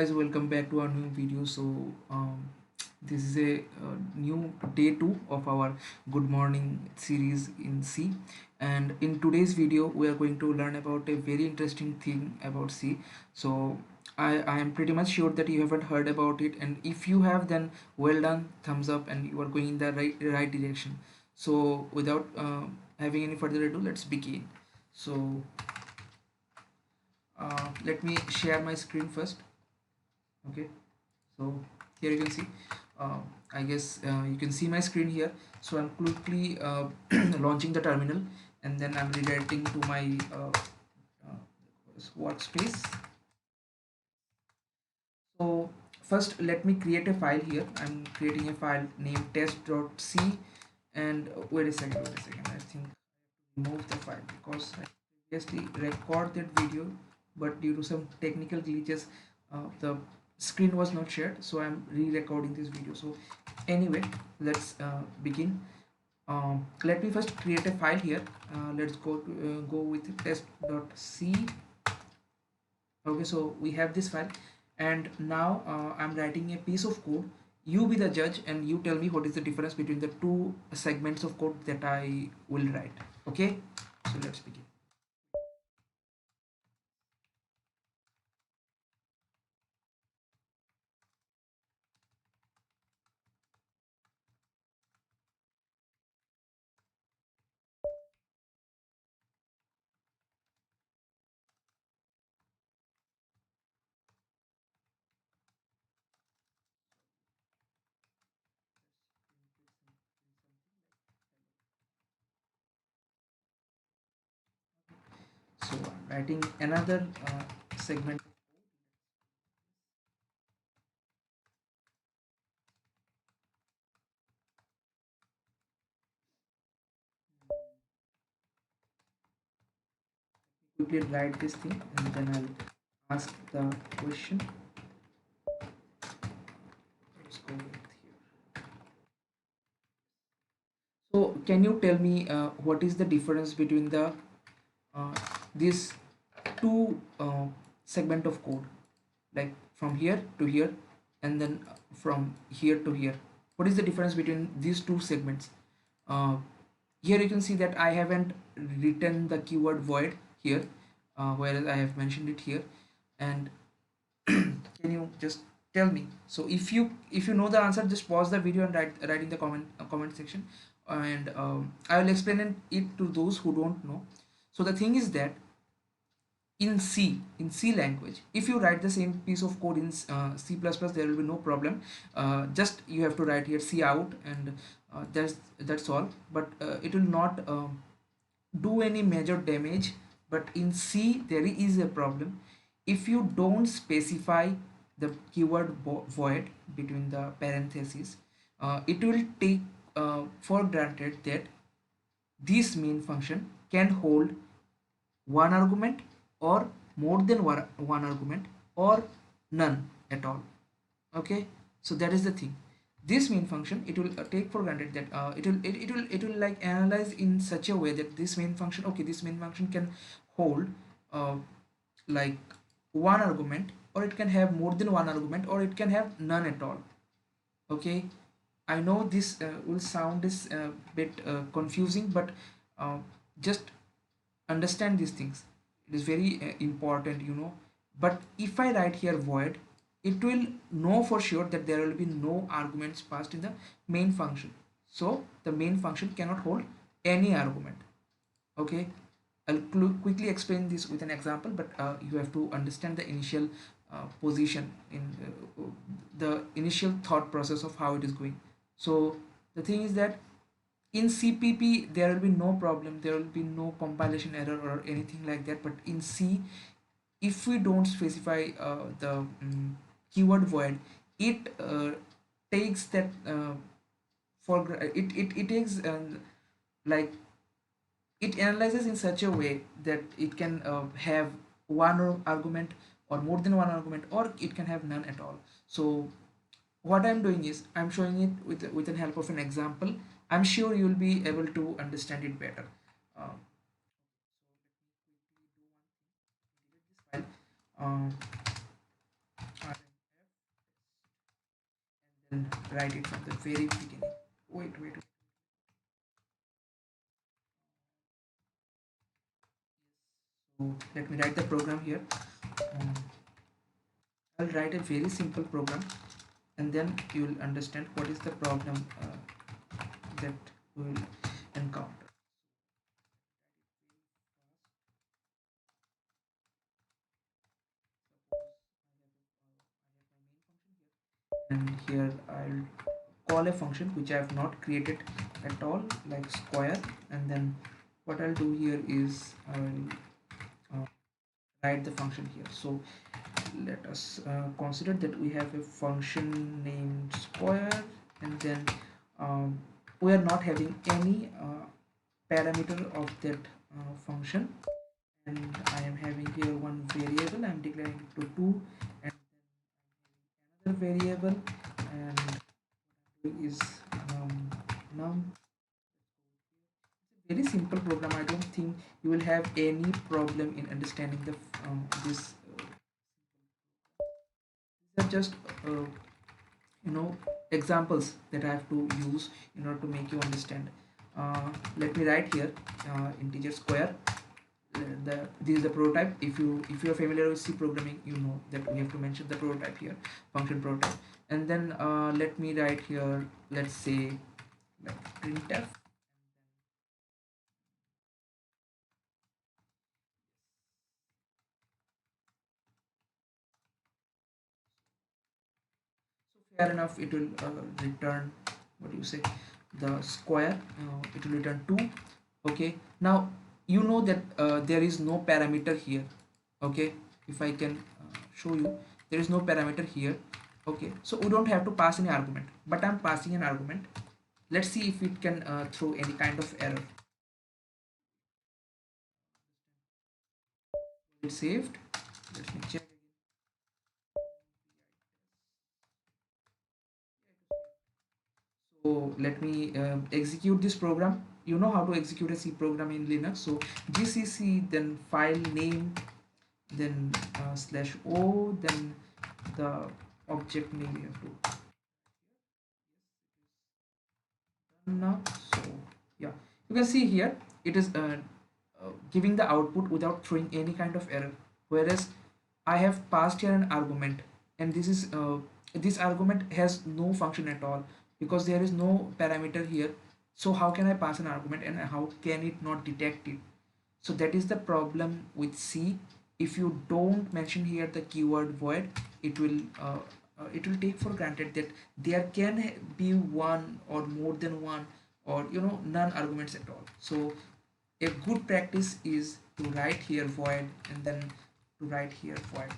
guys, welcome back to our new video. This is a new day 2 of our good morning series in C, and in today's video we are going to learn about a very interesting thing about C. So I am pretty much sure that you haven't heard about it, and if you have, then well done, thumbs up, and you are going in the right direction. So without having any further ado, let's begin. So let me share my screen first. Okay, so here you can see, uh, I guess you can see my screen here. So I'm quickly launching the terminal, and then I'm redirecting to my uh, workspace. So first let me create a file here. I'm creating a file named test.c, and wait a second, I think remove the file because I previously recorded video, but due to some technical glitches, the screen was not shared, so I'm re-recording this video. So anyway, let's begin. Let me first create a file here. Let's go with test.c. Okay, so we have this file, and now I'm writing a piece of code. You be the judge and you tell me what is the difference between the two segments of code that I will write. Okay, so let's begin. So I'm writing another segment. Quickly write this thing, and then I'll ask the question. Let's go with here. So can you tell me what is the difference between the uh, these two segment of code, like from here to here, and then from here to here? What is the difference between these two segments? uh, Here you can see that I haven't written the keyword void here, whereas I have mentioned it here. And can you just tell me? So if you know the answer, just pause the video and write in the comment section, and I will explain it to those who don't know. So the thing is that in C language, if you write the same piece of code in C++, there will be no problem. Just you have to write here C out, and that's all. But it will not do any major damage. But in C there is a problem. If you don't specify the keyword void between the parentheses, it will take for granted that this main function can hold one argument, or more than one argument, or none at all. Okay, so that is the thing. This main function, it will take for granted that it will like analyze in such a way that this main function, okay, this main function can hold uh, like one argument, or it can have more than one argument, or it can have none at all. Okay, I know this will sound is a bit confusing, but uh, just understand these things. It is very important. But if I write here void, it will know for sure that there will be no arguments passed in the main function. So the main function cannot hold any argument. Okay, I'll quickly explain this with an example, but you have to understand the initial position in the initial thought process of how it is going. So the thing is that in CPP there will be no problem, there will be no compilation error or anything like that. But in C, if we don't specify the keyword void, it takes that it takes like it analyzes in such a way that it can have one argument, or more than one argument, or it can have none at all. So what I'm doing is I'm showing it with the help of an example. I'm sure you'll be able to understand it better. uh, so let me quickly do one thing. Delete this file. and write it from the very beginning. Wait. So let me write the program here. Um, I'll write a very simple program, and then you will understand what is the problem that we will encounter. And here I'll call a function which I have not created at all, like square. And then what I'll do here is I will write the function here. So let us consider that we have a function named square, and then um, we are not having any parameter of that function, and I am having here one variable. I'm declaring it to 2, and another variable, and is um, num. Very simple program. I don't think you will have any problem in understanding the this. These are just uh, you know examples that I have to use in order to make you understand. Let me write here integer square. This is the prototype. If you are familiar with C programming, you know that we have to mention the prototype here, function prototype. And then let me write here, let's say, like printf. So fair enough, it will return, what do you say, the square. It will return 2. Okay, now you know that there is no parameter here. Okay, if I can show you, there is no parameter here. Okay, so we don't have to pass any argument, but I'm passing an argument. Let's see if it can throw any kind of error. It's saved. Let me check. So let me execute this program. You know how to execute a C program in Linux. So gcc, then file name, then slash o, then the object name you have to run now. So yeah, you can see here it is giving the output without throwing any kind of error. Whereas I have passed here an argument, and this argument has no function at all because there is no parameter here. So how can I pass an argument, and how can it not detect it? So that is the problem with C. If you don't mention here the keyword void, it will take for granted that there can be one or more than one, or none arguments at all. So a good practice is to write here void, and then to write here void.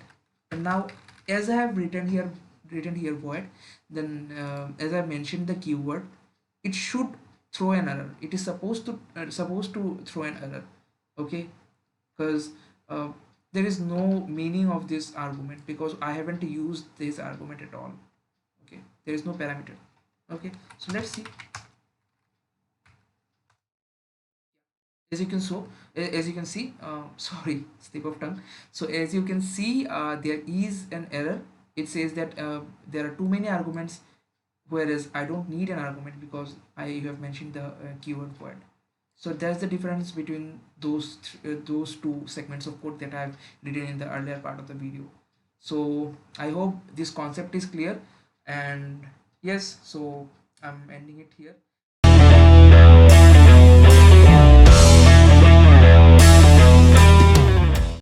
And now, as I have written here void, then as I mentioned the keyword, it should throw an error. It is supposed to throw an error. Okay, because uh, there is no meaning of this argument because I haven't used this argument at all. Okay, there is no parameter. Okay, so let's see. As you can as you can see, sorry, slip of tongue. So as you can see, there is an error. It says that there are too many arguments, whereas I don't need an argument because I have mentioned the keyword void. So that's the difference between those two segments of code that I've written in the earlier part of the video. So I hope this concept is clear. And yes, so I'm ending it here.